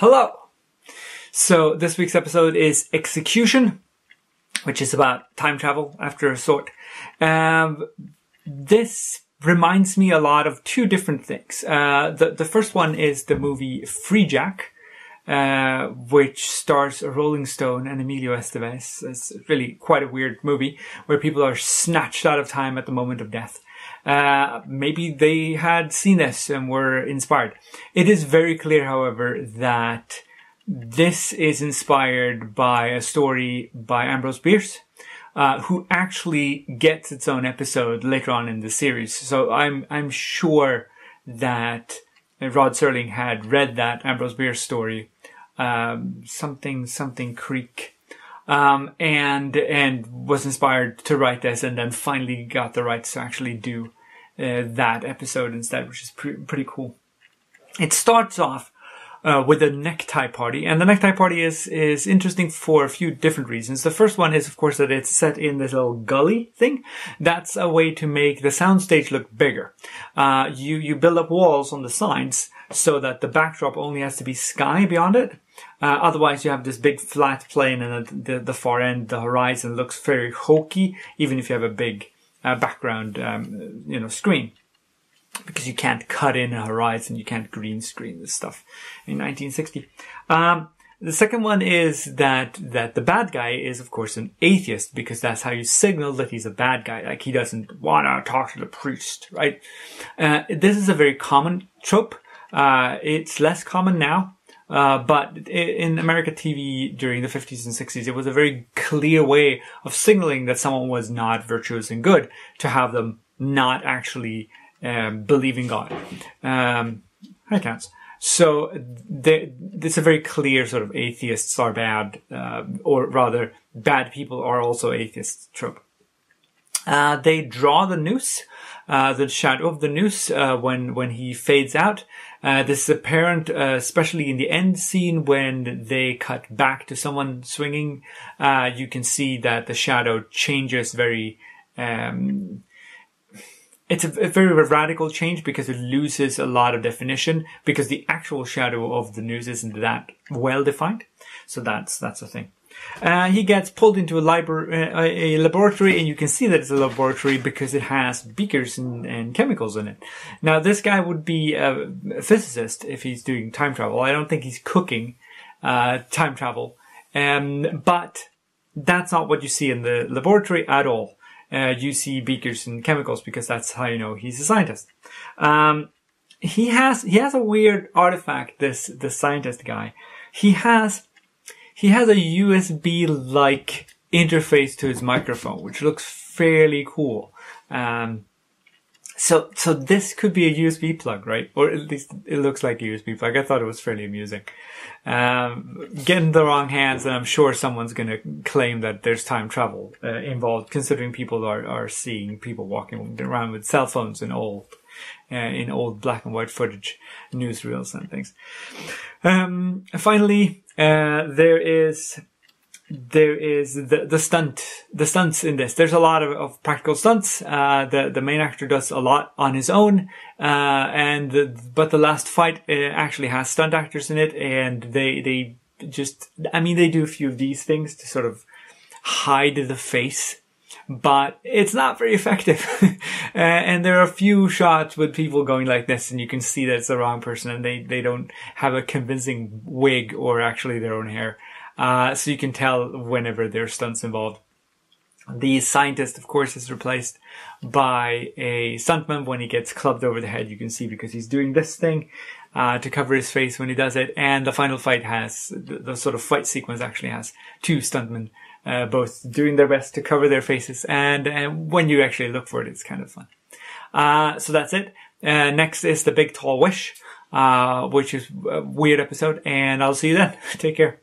Hello! So this week's episode is Execution, which is about time travel after a sort. This reminds me a lot of two different things. The first one is the movie Free Jack, which stars a Rolling Stone and Emilio Estevez. It's really quite a weird movie where people are snatched out of time at the moment of death. Maybe they had seen this and were inspired. It is very clear, however, that this is inspired by a story by Ambrose Bierce, who actually gets its own episode later on in the series. So I'm sure that Rod Serling had read that Ambrose Bierce story, something Creek, and was inspired to write this, and then finally got the rights to actually do that episode instead, which is pretty cool. It starts off with a necktie party, and the necktie party is interesting for a few different reasons. The first one is, of course, that it's set in this little gully thing. That's a way to make the soundstage look bigger. You build up walls on the sides so that the backdrop only has to be sky beyond it. Otherwise, you have this big flat plane, and at the far end, the horizon looks very hokey, even if you have a big background, screen. Because you can't cut in a horizon, you can't green screen this stuff in 1960. The second one is that the bad guy is, of course, an atheist, because that's how you signal that he's a bad guy. Like, he doesn't want to talk to the priest, right? This is a very common trope. It's less common now. But in American TV during the 50s and 60s, it was a very clear way of signaling that someone was not virtuous and good, to have them not actually believe in God. High counts. So it's a very clear sort of atheists are bad, or rather bad people are also atheists trope. They draw the noose, the shadow of the noose, when he fades out. This is apparent, especially in the end scene when they cut back to someone swinging. You can see that the shadow changes very, it's a very radical change, because it loses a lot of definition, because the actual shadow of the noose isn't that well defined. So that's a thing. He gets pulled into a laboratory, and you can see that it's a laboratory because it has beakers and chemicals in it. Now, this guy would be a physicist if he's doing time travel. I don't think he's cooking time travel. But that's not what you see in the laboratory at all. You see beakers and chemicals, because that's how you know he's a scientist. He has a weird artifact, this scientist guy. He has a USB-like interface to his microphone, which looks fairly cool. So this could be a USB plug, right? Or at least it looks like a USB plug. I thought it was fairly amusing. Get in the wrong hands, and I'm sure someone's going to claim that there's time travel involved, considering people are seeing people walking around with cell phones in old black and white footage, newsreels and things. Finally, there is the stunts in this. There's a lot of practical stunts. The main actor does a lot on his own, but the last fight actually has stunt actors in it, and they do a few of these things to sort of hide the face, but it's not very effective. And there are a few shots with people going like this, and you can see that it's the wrong person, and they don't have a convincing wig or actually their own hair. So you can tell whenever there's stunts involved. The scientist, of course, is replaced by a stuntman when he gets clubbed over the head. You can see, because he's doing this thing to cover his face when he does it. And the final fight has, the sort of fight sequence actually has two stuntmen, both doing their best to cover their faces. And when you actually look for it, it's kind of fun. So that's it. Next is The Big Tall Wish, which is a weird episode. And I'll see you then. Take care.